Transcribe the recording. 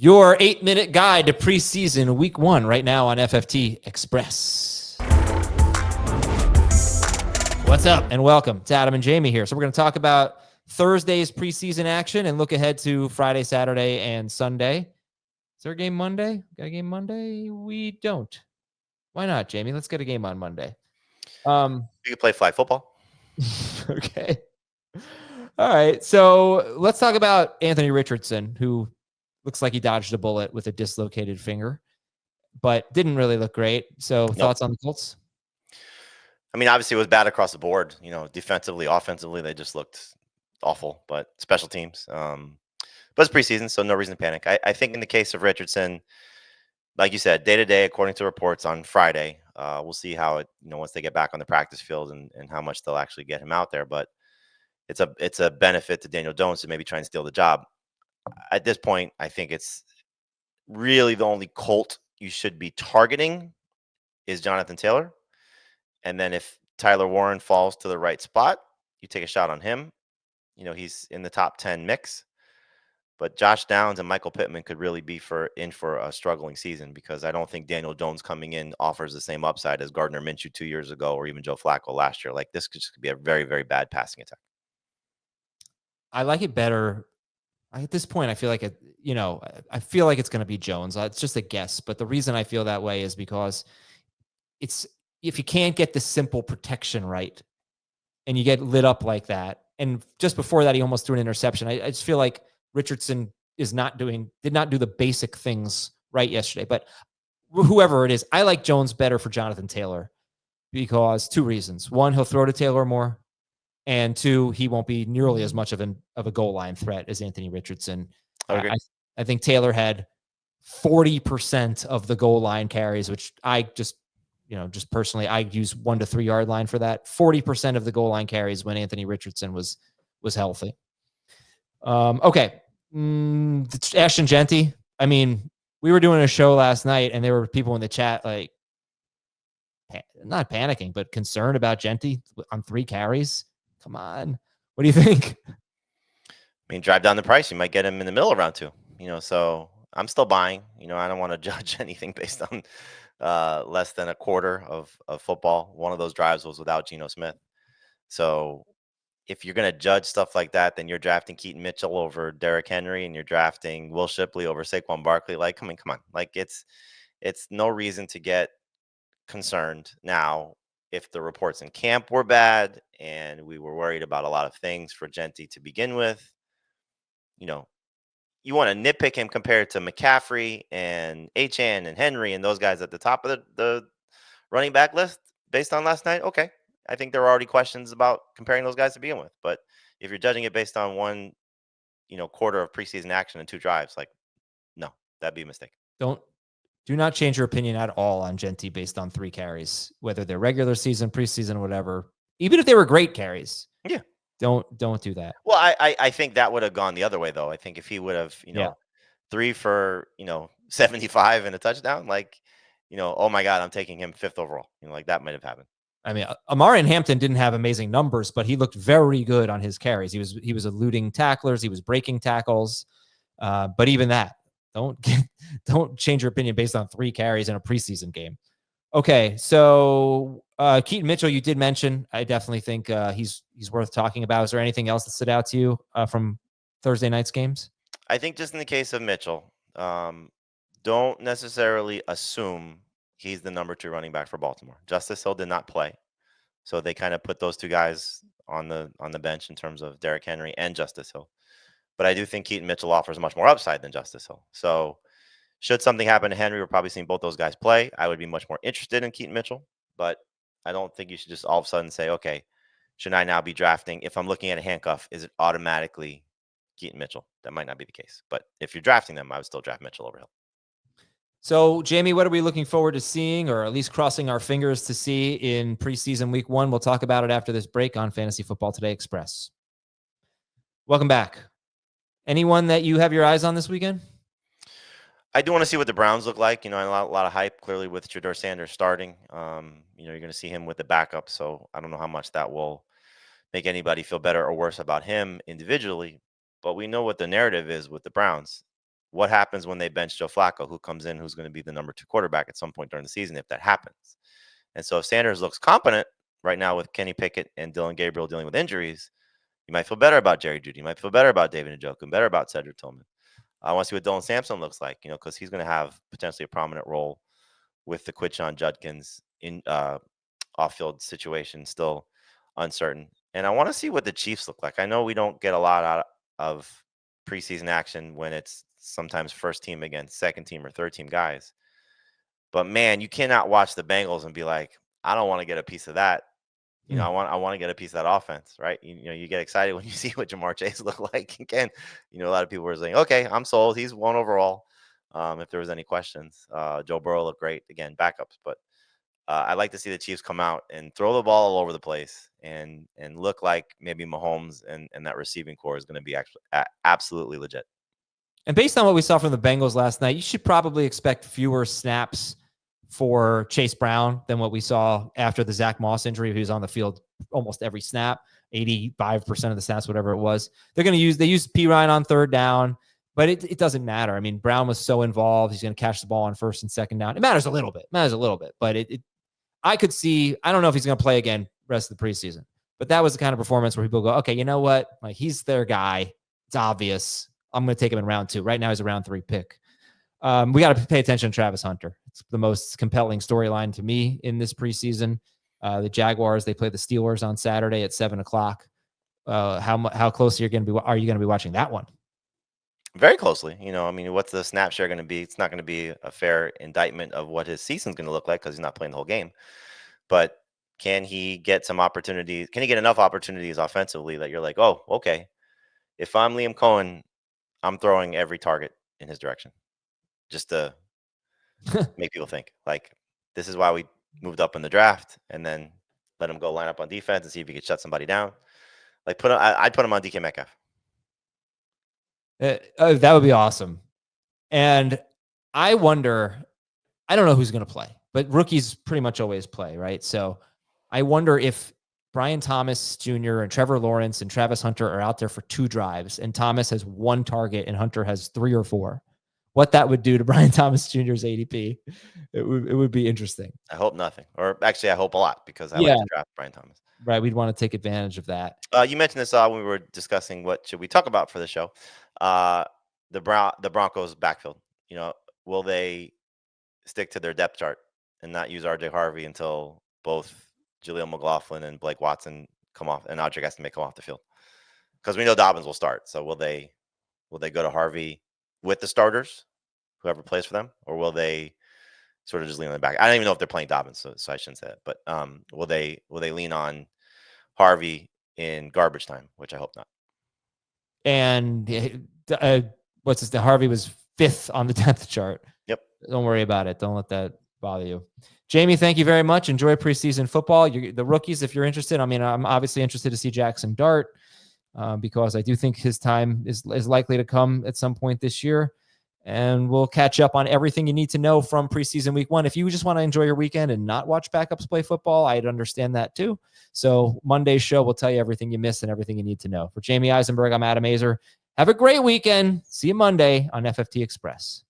Your 8-minute guide to preseason week 1 right now on FFT Express. What's up and welcome to Adam and Jamie here. So we're going to talk about Thursday's preseason action and look ahead to Friday, Saturday, and Sunday. Is there a game Monday? Got a game Monday? We don't. Why not, Jamie? Let's get a game on Monday. You can play flag football. Okay. All right. So let's talk about Anthony Richardson, who looks like he dodged a bullet with a dislocated finger, but didn't really look great. So thoughts on the Colts? I mean, obviously it was bad across the board. Defensively, offensively, they just looked awful. But special teams, but it's preseason, so no reason to panic. I think in the case of Richardson, like you said, day to day, according to reports on Friday, we'll see how it, once they get back on the practice field and how much they'll actually get him out there. But it's a benefit to Daniel Jones to maybe try and steal the job. At this point, I think it's really the only Colt you should be targeting is Jonathan Taylor. And then if Tyler Warren falls to the right spot, you take a shot on him. He's in the top 10 mix. But Josh Downs and Michael Pittman could really be in for a struggling season because I don't think Daniel Jones coming in offers the same upside as Gardner Minshew 2 years ago or even Joe Flacco last year. Like, this could just be a very, very bad passing attack. I like it better. At this point, I feel like I feel like it's going to be Jones. It's just a guess, but the reason I feel that way is because if you can't get the simple protection right, and you get lit up like that, and just before that, he almost threw an interception. I just feel like Richardson did not do the basic things right yesterday. But whoever it is, I like Jones better for Jonathan Taylor because 2 reasons: 1, he'll throw to Taylor more. And 2, he won't be nearly as much of a goal line threat as Anthony Richardson. Okay. I think Taylor had 40% of the goal line carries, which I just personally, I use 1 to 3 yard line for that. 40% of the goal line carries when Anthony Richardson was healthy. Okay. Ashton Jeanty. I mean, we were doing a show last night and there were people in the chat like not panicking, but concerned about Jeanty on 3 carries. Come on. What do you think? I mean, drive down the price. You might get him in the middle of round 2. So I'm still buying. I don't want to judge anything based on less than a quarter of football. One of those drives was without Geno Smith. So if you're going to judge stuff like that, then you're drafting Keaton Mitchell over Derrick Henry and you're drafting Will Shipley over Saquon Barkley. Like, come on. Like, it's no reason to get concerned now. If the reports in camp were bad and we were worried about a lot of things for Jeanty to begin with, you want to nitpick him compared to McCaffrey and Achane and Henry and those guys at the top of the running back list based on last night. Okay. I think there were already questions about comparing those guys to begin with. But if you're judging it based on 1, quarter of preseason action and 2 drives, like, no, that'd be a mistake. Do not change your opinion at all on Jeanty based on 3 carries, whether they're regular season, preseason, whatever. Even if they were great carries. Yeah. Don't do that. Well, I think that would have gone the other way, though. I think if he would have, 3 for, 75 and a touchdown, like, oh my God, I'm taking him 5th overall. Like that might have happened. I mean, Amari and Hampton didn't have amazing numbers, but he looked very good on his carries. He was eluding tacklers. He was breaking tackles. But even that, don't change your opinion based on 3 carries in a preseason game. Okay, so Keaton Mitchell, you did mention. I definitely think he's worth talking about. Is there anything else that stood out to you from Thursday night's games? I think just in the case of Mitchell, don't necessarily assume he's the number 2 running back for Baltimore. Justice Hill did not play, so they kind of put those 2 guys on the bench in terms of Derrick Henry and Justice Hill. But I do think Keaton Mitchell offers much more upside than Justice Hill. So should something happen to Henry, we're probably seeing both those guys play. I would be much more interested in Keaton Mitchell, but I don't think you should just all of a sudden say, okay, should I now be drafting? If I'm looking at a handcuff, is it automatically Keaton Mitchell? That might not be the case. But if you're drafting them, I would still draft Mitchell over Hill. So, Jamie, what are we looking forward to seeing, or at least crossing our fingers to see in preseason week 1? We'll talk about it after this break on Fantasy Football Today Express. Welcome back. Anyone that you have your eyes on this weekend? I do want to see what the Browns look like. A lot of hype clearly with Shedeur Sanders starting. You're going to see him with the backup. So I don't know how much that will make anybody feel better or worse about him individually. But we know what the narrative is with the Browns. what happens when they bench Joe Flacco, who comes in, who's going to be the number 2 quarterback at some point during the season if that happens. And so if Sanders looks competent right now with Kenny Pickett and Dylan Gabriel dealing with injuries, you might feel better about Jerry Jeudy. You might feel better about David Njoku, better about Cedric Tillman. I want to see what Dylan Sampson looks like, because he's going to have potentially a prominent role with the Quinshon Judkins in off-field situation still uncertain. And I want to see what the Chiefs look like. I know we don't get a lot out of preseason action when it's sometimes first team against second team or third team guys. But man, you cannot watch the Bengals and be like, I don't want to get a piece of that. I want to get a piece of that offense, right? You get excited when you see what Jamar Chase look like. Again, a lot of people were saying, okay, I'm sold. He's 1 overall. If there was any questions, Joe Burrow looked great. Again, backups, but I'd like to see the Chiefs come out and throw the ball all over the place and look like maybe Mahomes and that receiving core is going to be actually absolutely legit. And based on what we saw from the Bengals last night, you should probably expect fewer snaps for Chase Brown than what we saw after the Zach Moss injury. He was on the field almost every snap, 85% of the snaps, whatever it was. They used P. Ryan on third down, but it doesn't matter. I mean, Brown was so involved. He's going to catch the ball on first and second down. It matters a little bit, but I could see, I don't know if he's going to play again rest of the preseason, but that was the kind of performance where people go, okay, you know what? Like, he's their guy. It's obvious. I'm going to take him in round 2. Right now he's a round 3 pick. We got to pay attention to Travis Hunter. It's the most compelling storyline to me in this preseason. The Jaguars, they play the Steelers on Saturday at 7:00. How close are you going to be watching that one? Very closely. What's the snap share going to be? It's not going to be a fair indictment of what his season's going to look like because he's not playing the whole game. But can he get some opportunities? Can he get enough opportunities offensively that you're like, oh, okay, if I'm Liam Cohen, I'm throwing every target in his direction just to make people think like this is why we moved up in the draft, and then let him go line up on defense and see if he could shut somebody down. Like I'd put him on DK Metcalf. That would be awesome. And I wonder, I don't know who's going to play, but rookies pretty much always play, right? So I wonder if Brian Thomas Jr. and Trevor Lawrence and Travis Hunter are out there for 2 drives and Thomas has 1 target and Hunter has 3 or 4. What that would do to Brian Thomas Jr.'s ADP. It would be interesting. I hope nothing. Or actually, I hope a lot because I like to draft Brian Thomas. Right. We'd want to take advantage of that. You mentioned this when we were discussing what should we talk about for the show. The Broncos backfield. Will they stick to their depth chart and not use RJ Harvey until both Jaleel McLaughlin and Blake Watson come off and Audric Estime come off the field? Because we know Dobbins will start. So will they go to Harvey with the starters, whoever plays for them, or will they sort of just lean on the back? I don't even know if they're playing Dobbins, so I shouldn't say it. But will they lean on Harvey in garbage time, which I hope not. And what's his name? Harvey was 5th on the depth chart. Yep. Don't worry about it. Don't let that bother you. Jamie, thank you very much. Enjoy preseason football. The rookies, if you're interested. I mean, I'm obviously interested to see Jackson Dart because I do think his time is likely to come at some point this year. And we'll catch up on everything you need to know from preseason week 1. If you just want to enjoy your weekend and not watch backups play football, I'd understand that too. So Monday's show will tell you everything you missed and everything you need to know. For Jamie Eisenberg, I'm Adam Azer. Have a great weekend. See you Monday on FFT Express.